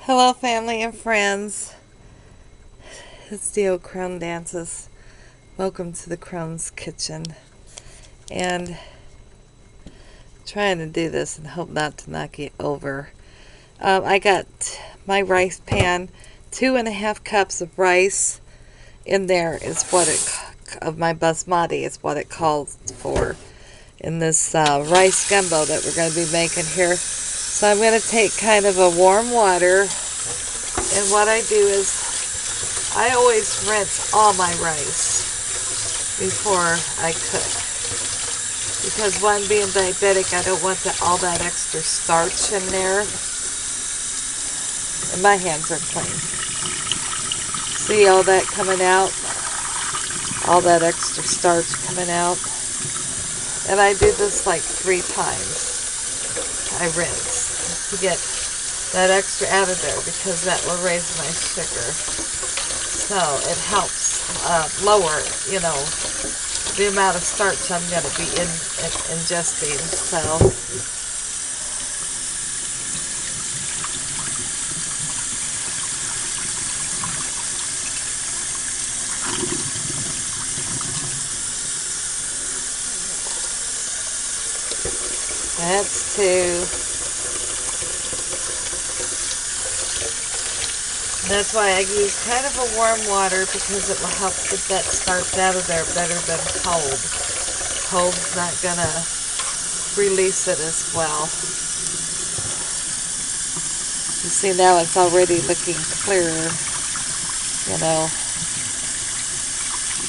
Hello, family and friends. It's Dio Crone Dances. Welcome to the Crone's Kitchen. And trying to do this and hope not to knock it over. I got my rice pan, 2.5 cups of rice in there is what it of my basmati is what it calls for in this rice gumbo that we're going to be making here. So I'm going to take kind of a warm water, and what I do is I always rinse all my rice before I cook, because one, being diabetic, I don't want all that extra starch in there. And my hands are clean. See all that coming out? All that extra starch coming out. And I do this like 3 times. I rinse to get that extra out of there, because that will raise my sugar. So it helps lower, the amount of starch I'm going to be ingesting. So that's 2. That's why I use kind of a warm water, because it will help get that starch out of there better than cold. Cold's not going to release it as well. You see, now it's already looking clearer,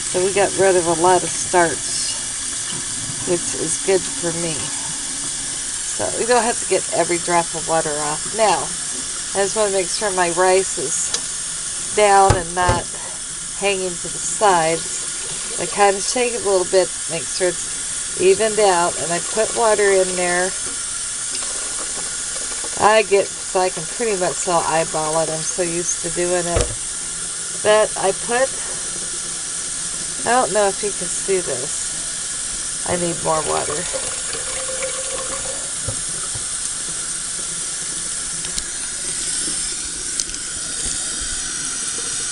So we got rid of a lot of starch, which is good for me. So we don't have to get every drop of water off. Now, I just want to make sure my rice is down and not hanging to the sides. I kind of shake it a little bit, make sure it's evened out, and I put water in there. So I can pretty much eyeball it. I'm so used to doing it. But I don't know if you can see this. I need more water.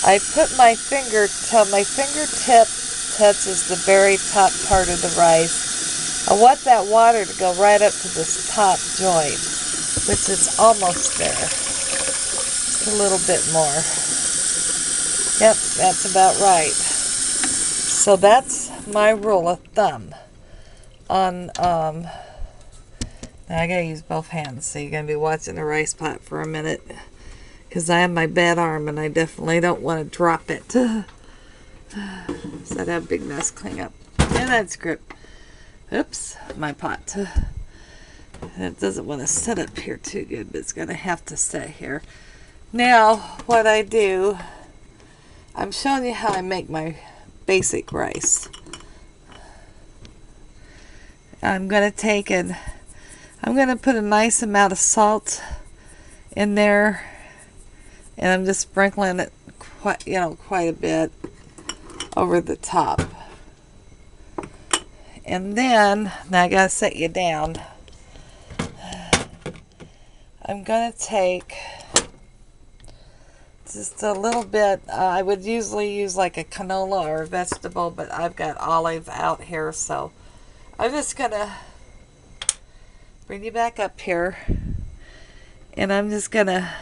I put my finger till my fingertip touches the very top part of the rice. I want that water to go right up to this top joint, which is almost there. Just a little bit more. Yep, that's about right. So that's my rule of thumb on, now I gotta use both hands, so you're gonna be watching the rice pot for a minute, because I have my bad arm and I definitely don't want to drop it. So I'd have a big mess clean up. And that's grip. Oops, my pot. It doesn't want to sit up here too good, but it's going to have to stay here. Now, what I do, I'm showing you how I make my basic rice. I'm going to take and I'm going to put a nice amount of salt in there. And I'm just sprinkling it quite a bit over the top. And then, now I gotta set you down. I'm gonna take just a little bit. I would usually use like a canola or a vegetable, but I've got olive out here, so I'm just gonna bring you back up here. And I'm just gonna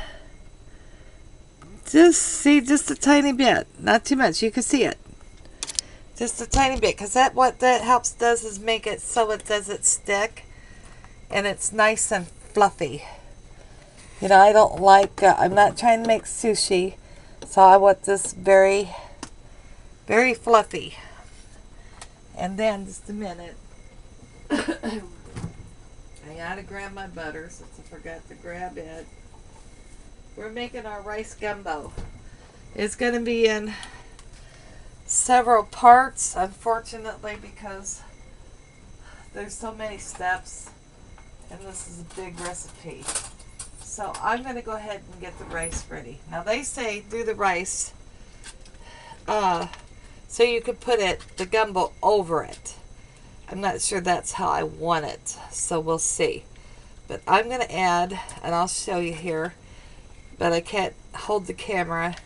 just a tiny bit, not too much. You can see it, just a tiny bit, because what that does is make it so it doesn't stick, and it's nice and fluffy. I don't like. I'm not trying to make sushi, so I want this very, very fluffy. And then just a minute, I gotta grab my butter since I forgot to grab it. We're making our rice gumbo. It's going to be in several parts, unfortunately, because there's so many steps, and this is a big recipe. So I'm going to go ahead and get the rice ready. Now they say do the rice so you could put the gumbo over it. I'm not sure that's how I want it, so we'll see. But I'm going to add, and I'll show you here, but I can't hold the camera,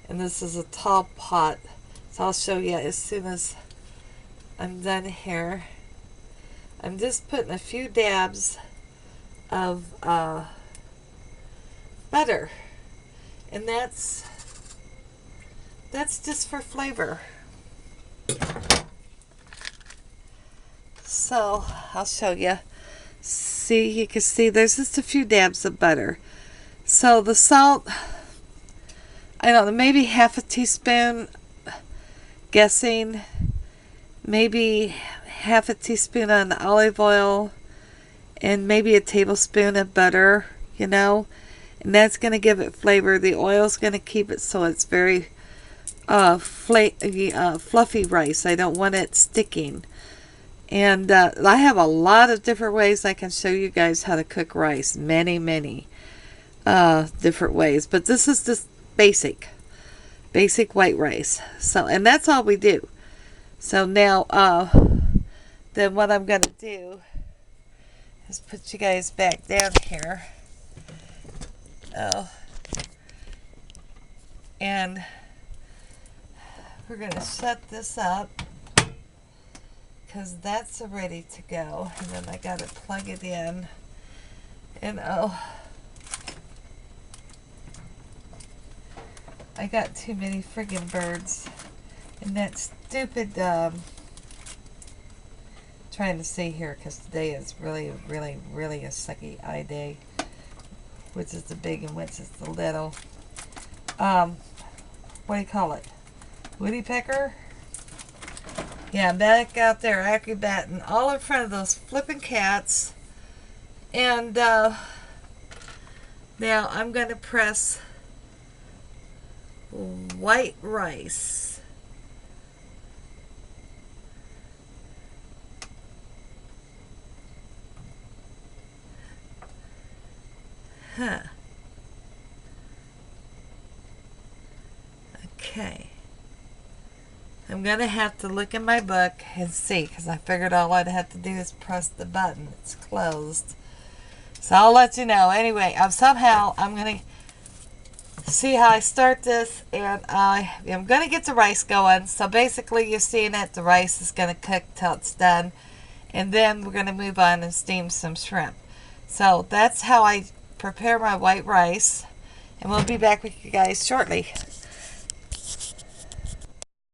and this is a tall pot, so I'll show you as soon as I'm done here. I'm just putting a few dabs of butter, and that's just for flavor. So I'll show you. See, you can see there's just a few dabs of butter. So the salt, I don't know, maybe half a teaspoon, guessing, maybe half a teaspoon on olive oil, and maybe a tablespoon of butter, you know, and that's going to give it flavor. The oil's going to keep it so it's very fluffy rice. I don't want it sticking. And I have a lot of different ways I can show you guys how to cook rice. Many different ways. But this is just basic white rice. So, and that's all we do. So now, then what I'm going to do is put you guys back down here. And we're going to shut this up, because that's ready to go. And then I got to plug it in. And I got too many friggin' birds. And that stupid, trying to see here, because today is really a sucky eye day. Which is the big and which is the little. What do you call it? Woody-pecker? Yeah, back out there acrobating all in front of those flipping cats. And now I'm going to press white rice. Okay. I'm going to have to look in my book and see, because I figured all I'd have to do is press the button. It's closed. So I'll let you know. Anyway, somehow I'm going to see how I start this, and I'm going to get the rice going. So basically you're seeing it. The rice is going to cook till it's done. And then we're going to move on and steam some shrimp. So that's how I prepare my white rice. And we'll be back with you guys shortly.